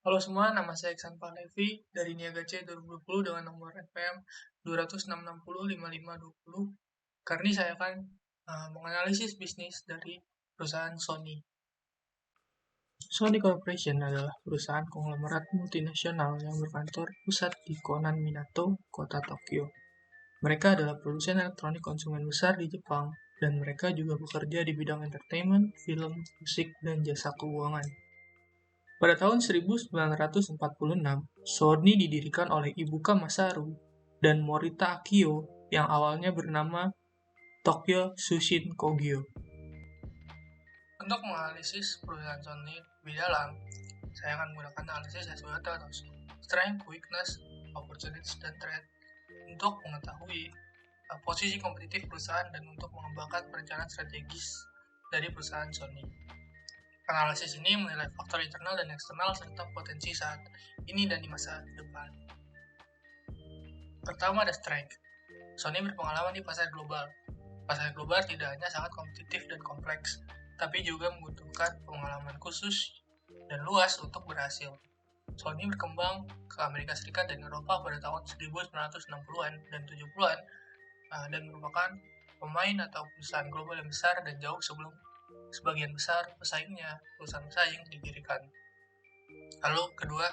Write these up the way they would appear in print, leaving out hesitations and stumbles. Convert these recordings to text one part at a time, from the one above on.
Halo semua, nama saya Iksan Pahlevi dari Niaga C 2020 dengan nomor FPM 266055520. Kali ini saya akan menganalisis bisnis dari perusahaan Sony. Sony Corporation adalah perusahaan konglomerat multinasional yang berkantor pusat di Konan Minato, kota Tokyo. Mereka adalah produsen elektronik konsumen besar di Jepang, dan mereka juga bekerja di bidang entertainment, film, musik, dan jasa keuangan. Pada tahun 1946, Sony didirikan oleh Ibuka Masaru dan Morita Akio yang awalnya bernama Tokyo Tsushin Kogyo. Untuk menganalisis perusahaan Sony lebih dalam, saya akan menggunakan analisis SWOT atau Strength, Weakness, Opportunities, dan Threat untuk mengetahui posisi kompetitif perusahaan dan untuk mengembangkan perencanaan strategis dari perusahaan Sony. Analisis ini menilai faktor internal dan eksternal serta potensi saat ini dan di masa depan. Pertama ada strength. Sony berpengalaman di pasar global. Pasar global tidak hanya sangat kompetitif dan kompleks, tapi juga membutuhkan pengalaman khusus dan luas untuk berhasil. Sony berkembang ke Amerika Serikat dan Eropa pada tahun 1960-an dan 70-an dan merupakan pemain atau perusahaan global yang besar dan jauh sebelum sebagian besar perusahaan pesaing didirikan. Lalu kedua,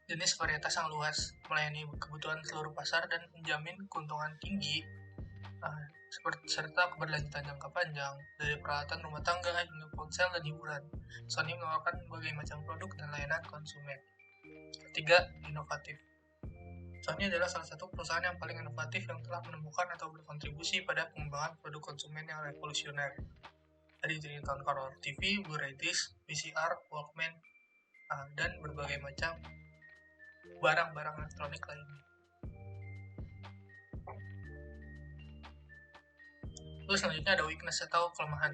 jenis varietas yang luas, melayani kebutuhan seluruh pasar dan menjamin keuntungan tinggi, serta keberlanjutan jangka panjang, dari peralatan rumah tangga hingga ponsel dan hiburan. Sony menawarkan berbagai macam produk dan layanan konsumen. Ketiga, inovatif. Sony adalah salah satu perusahaan yang paling inovatif yang telah menemukan atau berkontribusi pada pengembangan produk konsumen yang revolusioner. Dari nonton color TV, Blu-ray disc, VCR, Walkman, dan berbagai macam barang-barang elektronik lainnya. Terus selanjutnya ada weakness atau kelemahan.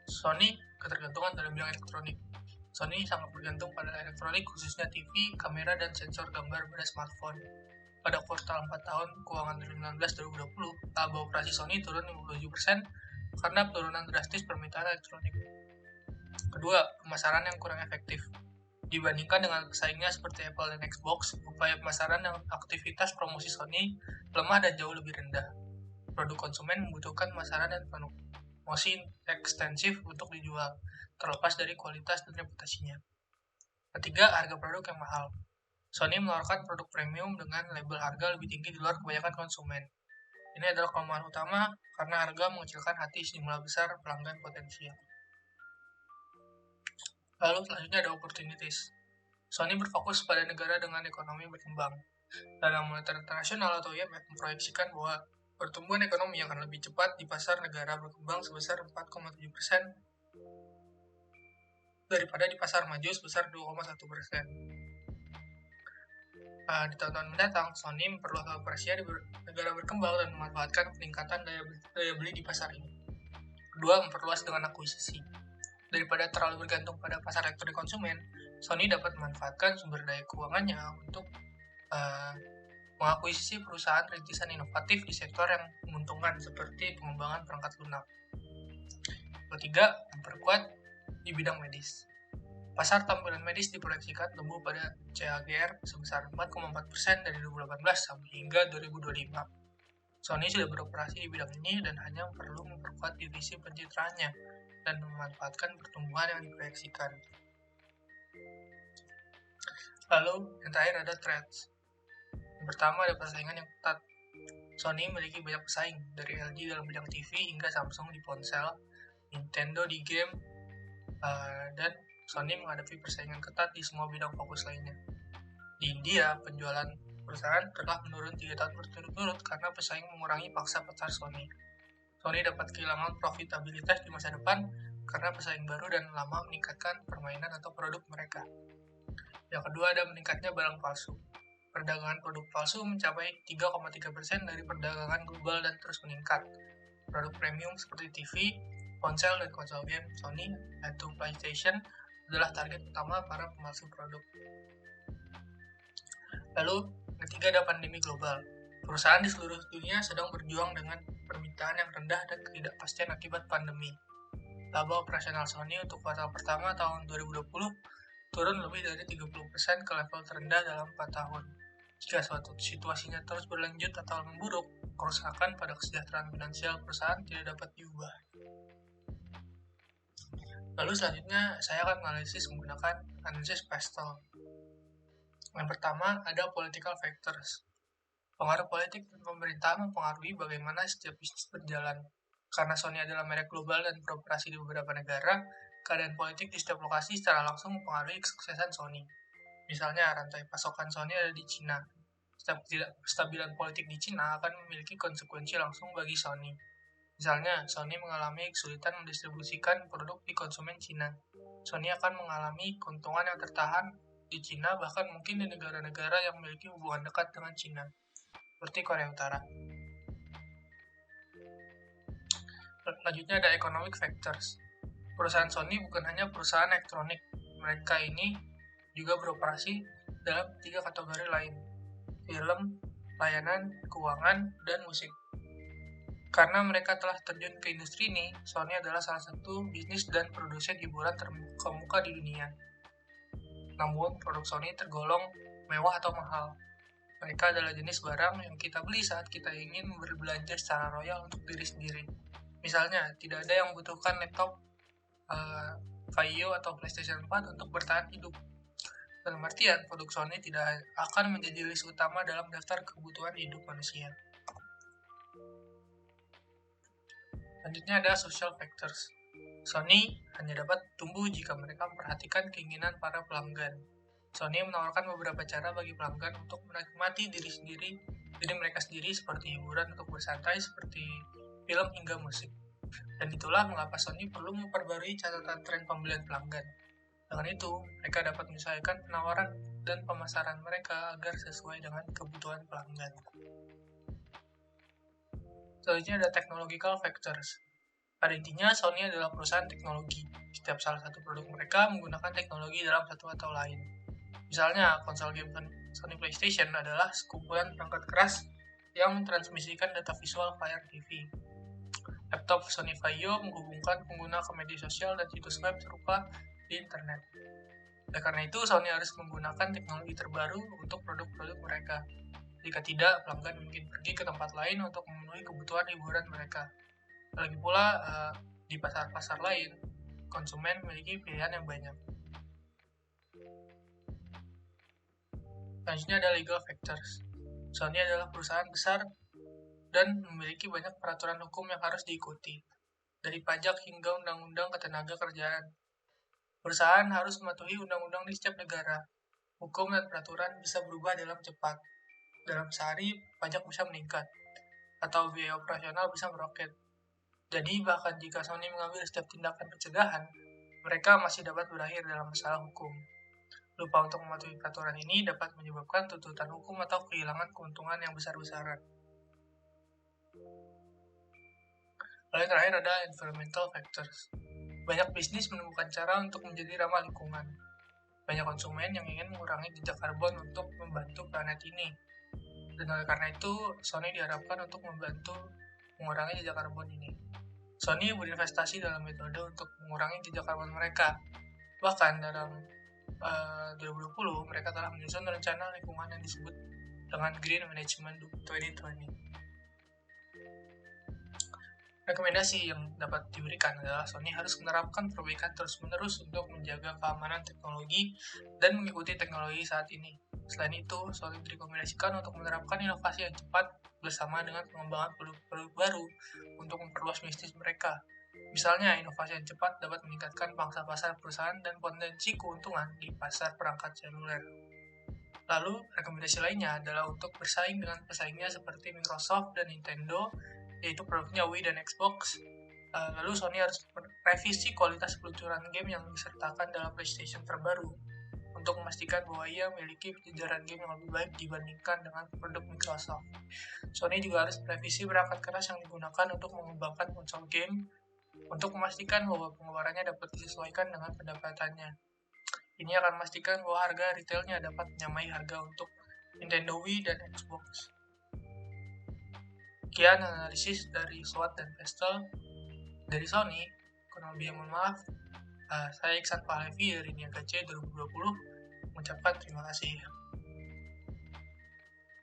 Sony ketergantungan dalam bidang elektronik. Sony sangat bergantung pada elektronik, khususnya TV, kamera, dan sensor gambar pada smartphone. Pada kuartal 4 tahun keuangan 2019-2020, laba operasi Sony turun 57% karena penurunan drastis permintaan elektronik. Kedua, pemasaran yang kurang efektif. Dibandingkan dengan pesaingnya seperti Apple dan Xbox, upaya pemasaran dan aktivitas promosi Sony lemah dan jauh lebih rendah. Produk konsumen membutuhkan pemasaran dan promosi ekstensif untuk dijual, terlepas dari kualitas dan reputasinya. Ketiga, harga produk yang mahal. Sony menawarkan produk premium dengan label harga lebih tinggi di luar kebanyakan konsumen. Ini adalah kelemahan utama karena harga mengecilkan hati sejumlah besar pelanggan potensial. Lalu selanjutnya ada opportunities. Sony berfokus pada negara dengan ekonomi berkembang. Dalam Moneter Internasional atau IMF memproyeksikan bahwa pertumbuhan ekonomi akan lebih cepat di pasar negara berkembang sebesar 4,7% daripada di pasar maju sebesar 2,1%. Di tahun-tahun mendatang, Sony memperluas operasinya di negara berkembang dan memanfaatkan peningkatan daya beli di pasar ini. Kedua, memperluas dengan akuisisi. Daripada terlalu bergantung pada pasar elektronik konsumen, Sony dapat memanfaatkan sumber daya keuangannya untuk mengakuisisi perusahaan rintisan inovatif di sektor yang menguntungkan seperti pengembangan perangkat lunak. Ketiga, memperkuat di bidang medis. Pasar tampilan medis diproyeksikan tumbuh pada CAGR sebesar 4,4% dari 2018 sampai hingga 2025. Sony sudah beroperasi di bidang ini dan hanya perlu memperkuat divisi pencitraannya dan memanfaatkan pertumbuhan yang diproyeksikan. Lalu, yang terakhir ada threats. Yang pertama ada persaingan yang ketat. Sony memiliki banyak pesaing, dari LG dalam bidang TV hingga Samsung di ponsel, Nintendo di game, dan Sony menghadapi persaingan ketat di semua bidang fokus lainnya. Di India, penjualan perusahaan telah menurun 3 tahun berturut-turut karena pesaing mengurangi paksa pasar Sony. Sony dapat kehilangan profitabilitas di masa depan karena pesaing baru dan lama meningkatkan permainan atau produk mereka. Yang kedua ada meningkatnya barang palsu. Perdagangan produk palsu mencapai 3,3% dari perdagangan global dan terus meningkat. Produk premium seperti TV, ponsel, dan konsol game Sony, yaitu PlayStation, adalah target utama para pemalsu produk. Lalu, ketiga ada pandemi global. Perusahaan di seluruh dunia sedang berjuang dengan permintaan yang rendah dan ketidakpastian akibat pandemi. Laba operasional Sony untuk kuartal pertama tahun 2020 turun lebih dari 30% ke level terendah dalam 4 tahun. Jika suatu situasinya terus berlanjut atau memburuk, kerusakan pada kesejahteraan finansial perusahaan tidak dapat diubah. Lalu selanjutnya saya akan menganalisis menggunakan analisis Pestel. Yang pertama ada political factors. Pengaruh politik dan pemerintahan mempengaruhi bagaimana setiap bisnis berjalan. Karena Sony adalah merek global dan beroperasi di beberapa negara, keadaan politik di setiap lokasi secara langsung mempengaruhi kesuksesan Sony. Misalnya, rantai pasokan Sony ada di Cina. Setiap kestabilan politik di Cina akan memiliki konsekuensi langsung bagi Sony. Misalnya, Sony mengalami kesulitan mendistribusikan produk di konsumen Cina. Sony akan mengalami keuntungan yang tertahan di Cina, bahkan mungkin di negara-negara yang memiliki hubungan dekat dengan Cina, seperti Korea Utara. Selanjutnya ada economic factors. Perusahaan Sony bukan hanya perusahaan elektronik, mereka ini juga beroperasi dalam 3 kategori lain, film, layanan, keuangan, dan musik. Karena mereka telah terjun ke industri ini, Sony adalah salah satu bisnis dan produsen hiburan terkemuka di dunia. Namun, produk Sony tergolong mewah atau mahal. Mereka adalah jenis barang yang kita beli saat kita ingin berbelanja secara royal untuk diri sendiri. Misalnya, tidak ada yang membutuhkan laptop Vaio atau PlayStation 4 untuk bertahan hidup. Dalam artian, produk Sony tidak akan menjadi list utama dalam daftar kebutuhan hidup manusia. Selanjutnya ada social factors. Sony hanya dapat tumbuh jika mereka memperhatikan keinginan para pelanggan. Sony menawarkan beberapa cara bagi pelanggan untuk menikmati diri mereka sendiri, seperti hiburan untuk bersantai seperti film hingga musik. Dan itulah mengapa Sony perlu memperbarui catatan tren pembelian pelanggan. Dengan itu, mereka dapat menyesuaikan penawaran dan pemasaran mereka agar sesuai dengan kebutuhan pelanggan. Selanjutnya ada technological factors. Pada intinya, Sony adalah perusahaan teknologi. Setiap salah satu produk mereka menggunakan teknologi dalam satu atau lain. Misalnya, konsol game Sony PlayStation adalah sekumpulan perangkat keras yang mentransmisikan data visual Fire TV. Laptop Sony Vaio menghubungkan pengguna ke media sosial dan situs web serupa di internet. Oleh karena itu, Sony harus menggunakan teknologi terbaru untuk produk-produk mereka. Jika tidak, pelanggan mungkin pergi ke tempat lain untuk memenuhi kebutuhan hiburan mereka. Lagi pula, di pasar-pasar lain, konsumen memiliki pilihan yang banyak. Selanjutnya ada legal factors. Sony adalah perusahaan besar dan memiliki banyak peraturan hukum yang harus diikuti, dari pajak hingga undang-undang ketenagakerjaan. Perusahaan harus mematuhi undang-undang di setiap negara. Hukum dan peraturan bisa berubah dalam cepat. Dalam sehari, pajak bisa meningkat, atau biaya operasional bisa meroket. Jadi, bahkan jika Sony mengambil setiap tindakan pencegahan, mereka masih dapat berakhir dalam masalah hukum. Lupa untuk mematuhi peraturan ini dapat menyebabkan tuntutan hukum atau kehilangan keuntungan yang besar-besaran. Lalu yang terakhir ada environmental factors. Banyak bisnis menemukan cara untuk menjadi ramah lingkungan. Banyak konsumen yang ingin mengurangi jejak karbon untuk membantu planet ini. Dan oleh karena itu, Sony diharapkan untuk membantu mengurangi jejak karbon ini. Sony berinvestasi dalam metode untuk mengurangi jejak karbon mereka. Bahkan dalam 2020, mereka telah menyusun rencana lingkungan yang disebut dengan Green Management 2020. Rekomendasi yang dapat diberikan adalah Sony harus menerapkan perbaikan terus-menerus untuk menjaga keamanan teknologi dan mengikuti teknologi saat ini. Selain itu, Sony direkomendasikan untuk menerapkan inovasi yang cepat bersama dengan pengembangan produk-produk baru untuk memperluas bisnis mereka. Misalnya, inovasi yang cepat dapat meningkatkan pangsa pasar perusahaan dan potensi keuntungan di pasar perangkat seluler. Lalu, rekomendasi lainnya adalah untuk bersaing dengan pesaingnya seperti Microsoft dan Nintendo, yaitu produknya Wii dan Xbox. Lalu Sony harus merevisi kualitas peluncuran game yang disertakan dalam PlayStation terbaru untuk memastikan bahwa ia memiliki penyejaran game yang lebih baik dibandingkan dengan produk Microsoft. Sony juga harus merevisi perangkat keras yang digunakan untuk mengembangkan konsol game untuk memastikan bahwa pengeluarannya dapat disesuaikan dengan pendapatannya. Ini akan memastikan bahwa harga retailnya dapat menyamai harga untuk Nintendo Wii dan Xbox. Sekian analisis dari SWOT dan Pestel dari Sony. Kurang lebih mohon maaf. Saya Iksan Pahlevi dari Niaga C 2020 mengucapkan terima kasih.